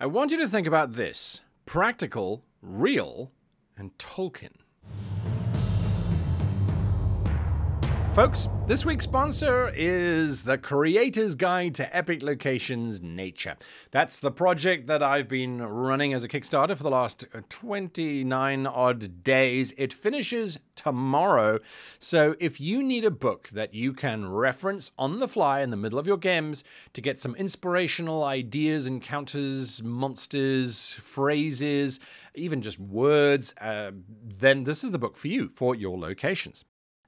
I want you to think about this: practical, real, and Tolkien. Folks, this week's sponsor is the Creator's Guide to Epic Locations Nature. That's the project that I've been running as a Kickstarter for the last 29 odd days. It finishes tomorrow. So if you need a book that you can reference on the fly in the middle of your games to get some inspirational ideas, encounters, monsters, phrases, even just words, then this is the book for you, for your locations.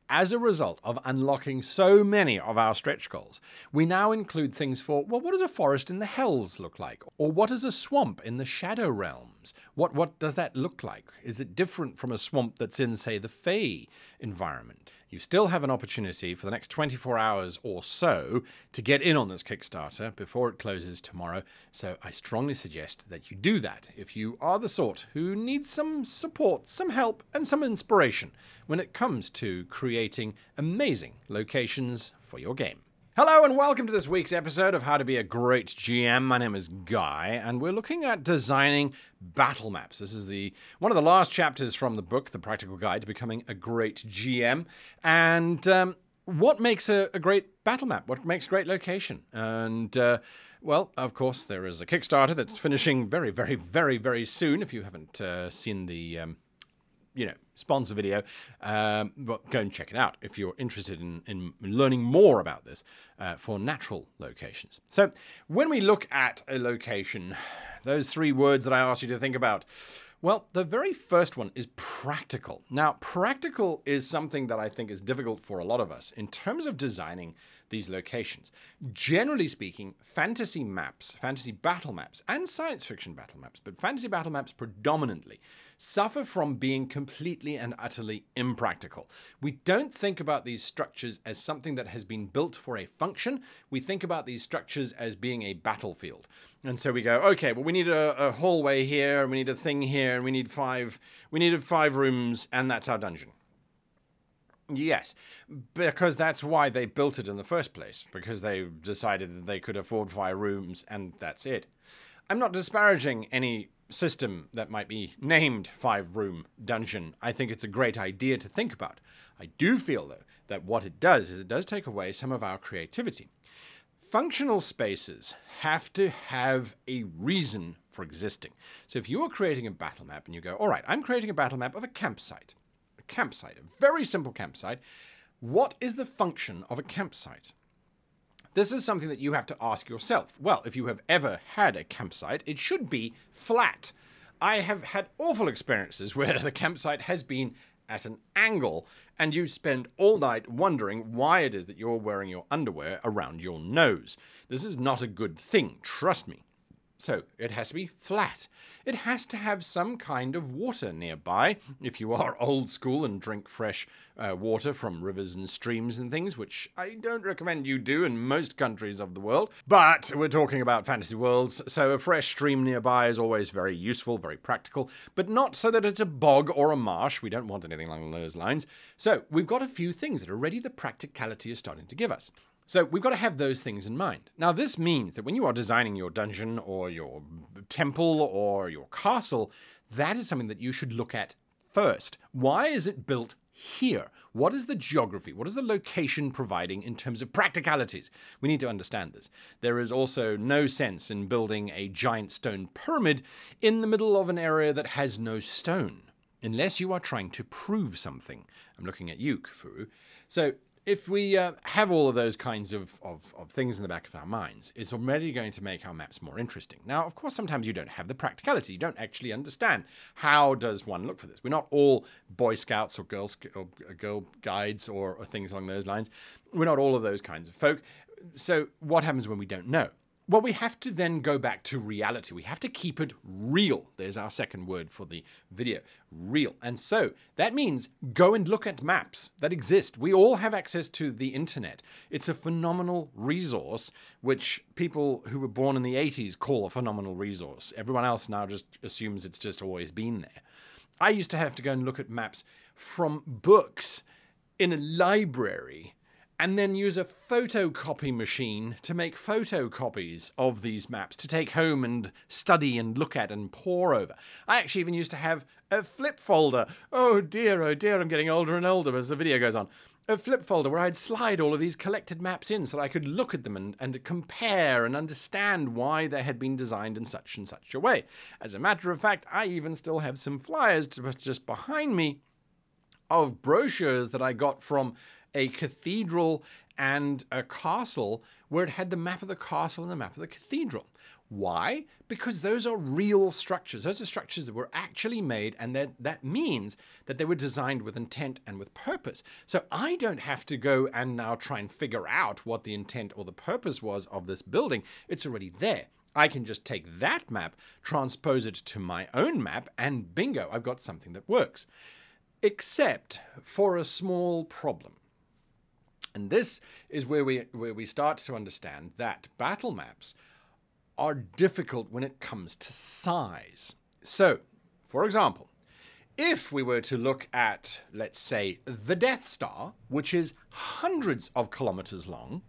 As a result of unlocking so many of our stretch goals, we now include things for, well, what does a forest in the Hells look like? Or what is a swamp in the Shadow Realms? What does that look like? Is it different from a swamp that's in, say, the Fey environment? You still have an opportunity for the next 24 hours or so to get in on this Kickstarter before it closes tomorrow, so I strongly suggest that you do that if you are the sort who needs some support, some help, and some inspiration when it comes to creating amazing locations for your game. Hello and welcome to this week's episode of How to Be a Great GM. My name is Guy, and we're looking at designing battle maps. This is one of the last chapters from the book, The Practical Guide to Becoming a Great GM. And what makes a great battle map? What makes a great location? And, well, of course, there is a Kickstarter that's finishing very, very, very, very soon. If you haven't seen the sponsor video, well, go and check it out if you're interested in learning more about this for natural locations. So when we look at a location, those three words that I asked you to think about, well, the very first one is practical. Now, practical is something that I think is difficult for a lot of us in terms of designing these locations. Generally speaking, fantasy maps, fantasy battle maps, and science fiction battle maps, but fantasy battle maps predominantly, suffer from being completely and utterly impractical. We don't think about these structures as something that has been built for a function. We think about these structures as being a battlefield. And so we go, okay, well, we need a hallway here, and we need a thing here, and we needed five rooms, and that's our dungeon. Yes, because that's why they built it in the first place, because they decided that they could afford 5 rooms, and that's it. I'm not disparaging any system that might be named 5-room dungeon. I think it's a great idea to think about. I do feel, though, that what it does is it does take away some of our creativity. Functional spaces have to have a reason for existing. So if you're creating a battle map and you go, all right, I'm creating a battle map of a campsite, a very simple campsite. What is the function of a campsite? This is something that you have to ask yourself. Well, if you have ever had a campsite, it should be flat. I have had awful experiences where the campsite has been at an angle and you spend all night wondering why it is that you're wearing your underwear around your nose. This is not a good thing, trust me. So it has to be flat. It has to have some kind of water nearby. If you are old school and drink fresh water from rivers and streams and things, which I don't recommend you do in most countries of the world. But we're talking about fantasy worlds, so a fresh stream nearby is always very useful, very practical, but not so that it's a bog or a marsh. We don't want anything along those lines. So we've got a few things that already the practicality is starting to give us. So we've got to have those things in mind. Now, this means that when you are designing your dungeon or your temple or your castle, that is something that you should look at first. Why is it built here? What is the geography? What is the location providing in terms of practicalities? We need to understand this. There is also no sense in building a giant stone pyramid in the middle of an area that has no stone, unless you are trying to prove something. I'm looking at you, Kfuru. So if we have all of those kinds of things in the back of our minds, it's already going to make our maps more interesting. Now, of course, sometimes you don't have the practicality. You don't actually understand how does one look for this. We're not all Boy Scouts or Girl Guides or things along those lines. We're not all of those kinds of folk. So what happens when we don't know? Well, we have to then go back to reality. We have to keep it real. There's our second word for the video, real. And so that means go and look at maps that exist. We all have access to the internet. It's a phenomenal resource, which people who were born in the 80s call a phenomenal resource. Everyone else now just assumes it's just always been there. I used to have to go and look at maps from books in a library and then use a photocopy machine to make photocopies of these maps to take home and study and look at and pore over. I actually even used to have a flip folder. Oh dear, I'm getting older and older as the video goes on. A flip folder where I'd slide all of these collected maps in so that I could look at them and compare and understand why they had been designed in such and such a way. As a matter of fact, I even still have some flyers just behind me of brochures that I got from a cathedral and a castle where it had the map of the castle and the map of the cathedral. Why? Because those are real structures. Those are structures that were actually made, and that means that they were designed with intent and with purpose. So I don't have to go and now try and figure out what the intent or the purpose was of this building. It's already there. I can just take that map, transpose it to my own map, and bingo, I've got something that works. Except for a small problem. And this is where we start to understand that battle maps are difficult when it comes to size. So, for example, if we were to look at, let's say, the Death Star, which is hundreds of kilometers long,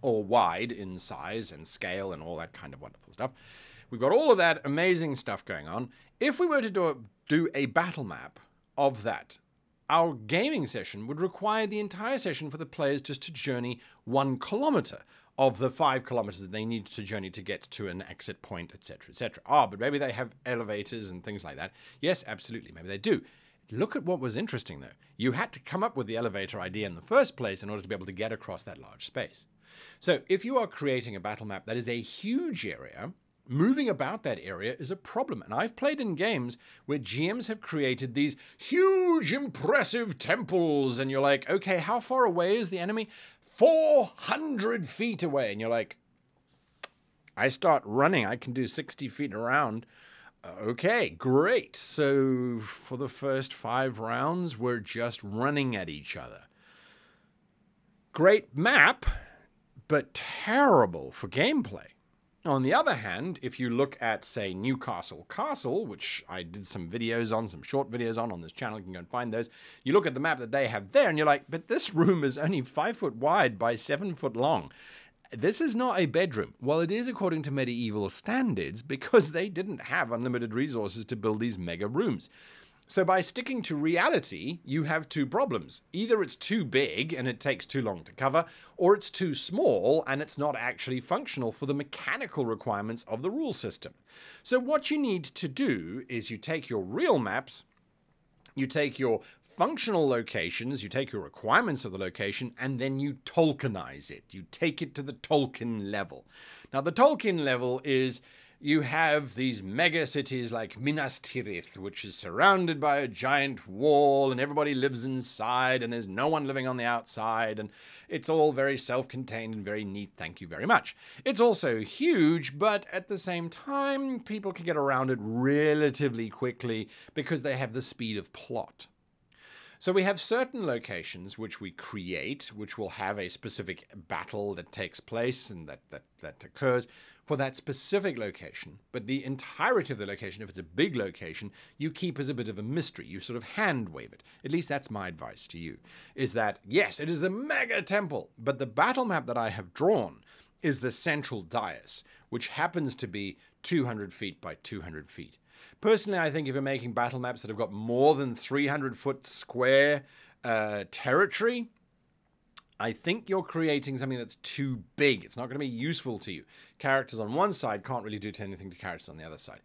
or wide in size and scale and all that kind of wonderful stuff, we've got all of that amazing stuff going on. If we were to do a battle map of that, our gaming session would require the entire session for the players just to journey 1 kilometer of the 5 kilometers that they need to journey to get to an exit point, etc., etc. But maybe they have elevators and things like that. Yes, absolutely, maybe they do. Look at what was interesting, though. You had to come up with the elevator idea in the first place in order to be able to get across that large space. So if you are creating a battle map that is a huge area, moving about that area is a problem. And I've played in games where GMs have created these huge, impressive temples. And you're like, okay, how far away is the enemy? 400 feet away. And you're like, I start running. I can do 60 feet around. Okay, great. So for the first 5 rounds, we're just running at each other. Great map, but terrible for gameplay. On the other hand, if you look at, say, Newcastle Castle, which I did some videos on, some short videos on this channel, you can go and find those. You look at the map that they have there and you're like, but this room is only 5 foot wide by 7 foot long. This is not a bedroom. Well, it is according to medieval standards because they didn't have unlimited resources to build these mega rooms. So by sticking to reality, you have 2 problems. Either it's too big and it takes too long to cover, or it's too small and it's not actually functional for the mechanical requirements of the rule system. So what you need to do is you take your real maps, you take your functional locations, you take your requirements of the location, and then you Tolkienize it. You take it to the Tolkien level. Now, the Tolkien level is you have these mega cities like Minas Tirith, which is surrounded by a giant wall, and everybody lives inside, and there's no one living on the outside, and it's all very self-contained and very neat, thank you very much. It's also huge, but at the same time, people can get around it relatively quickly because they have the speed of plot. So we have certain locations which we create, which will have a specific battle that takes place and that occurs for that specific location. But the entirety of the location, if it's a big location, you keep as a bit of a mystery. You sort of hand wave it. At least that's my advice to you, is that, yes, it is the mega temple, but the battle map that I have drawn is the central dais, which happens to be 200 feet by 200 feet. Personally, I think if you're making battle maps that have got more than 300-foot square territory, I think you're creating something that's too big. It's not going to be useful to you. Characters on one side can't really do anything to characters on the other side.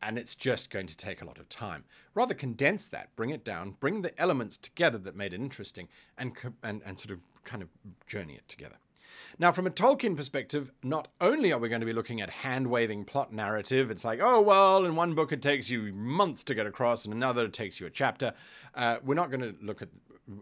And it's just going to take a lot of time. Rather condense that, bring it down, bring the elements together that made it interesting, and sort of kind of journey it together. Now, from a Tolkien perspective, not only are we going to be looking at hand-waving plot narrative, it's like, oh, well, in one book it takes you months to get across, and another it takes you a chapter. We're not going to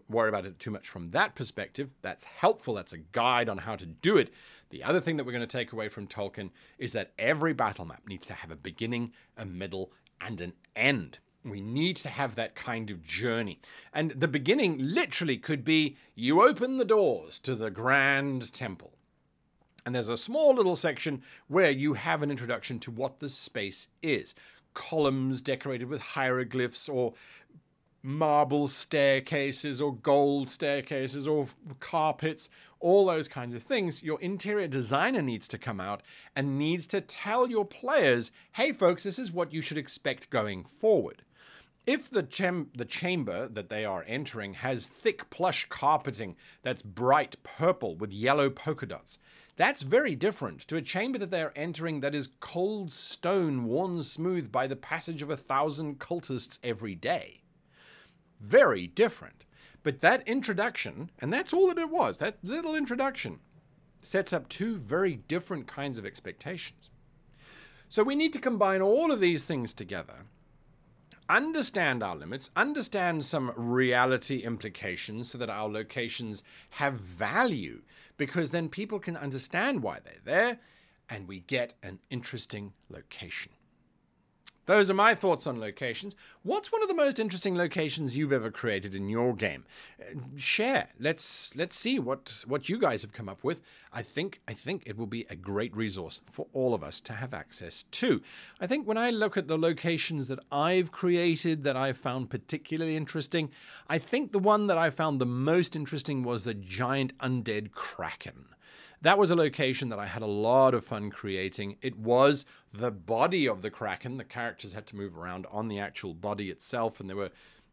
worry about it too much from that perspective. That's helpful. That's a guide on how to do it. The other thing that we're going to take away from Tolkien is that every battle map needs to have a beginning, a middle, and an end. We need to have that kind of journey. And the beginning literally could be you open the doors to the grand temple. And there's a small little section where you have an introduction to what the space is. Columns decorated with hieroglyphs or marble staircases or gold staircases or carpets, all those kinds of things, your interior designer needs to come out and needs to tell your players, hey folks, this is what you should expect going forward. If the chamber that they are entering has thick plush carpeting that's bright purple with yellow polka dots, that's very different to a chamber that they are entering that is cold stone worn smooth by the passage of 1,000 cultists every day. Very different. But that introduction, and that's all that it was, that little introduction, sets up two very different kinds of expectations. So we need to combine all of these things together, understand our limits, understand some reality implications so that our locations have value, because then people can understand why they're there, and we get an interesting location. Those are my thoughts on locations. What's one of the most interesting locations you've ever created in your game? Share. Let's see what you guys have come up with. I think it will be a great resource for all of us to have access to. I think when I look at the locations that I've created that I found particularly interesting, I think the one that I found the most interesting was the giant undead kraken. That was a location that I had a lot of fun creating. It was the body of the kraken. The characters had to move around on the actual body itself, and there were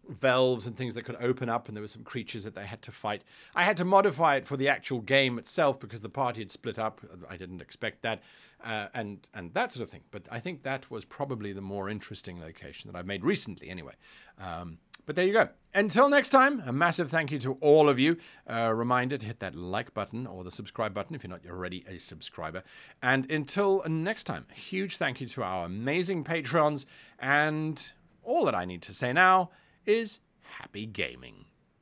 valves and things that could open up, and there were some creatures that they had to fight. I had to modify it for the actual game itself because the party had split up. I didn't expect that, and that sort of thing. But I think that was probably the more interesting location that I've made recently anyway. But there you go. Until next time, a massive thank you to all of you. Reminder to hit that like button or the subscribe button if you're not already a subscriber. And until next time, a huge thank you to our amazing patrons. And all that I need to say now is happy gaming.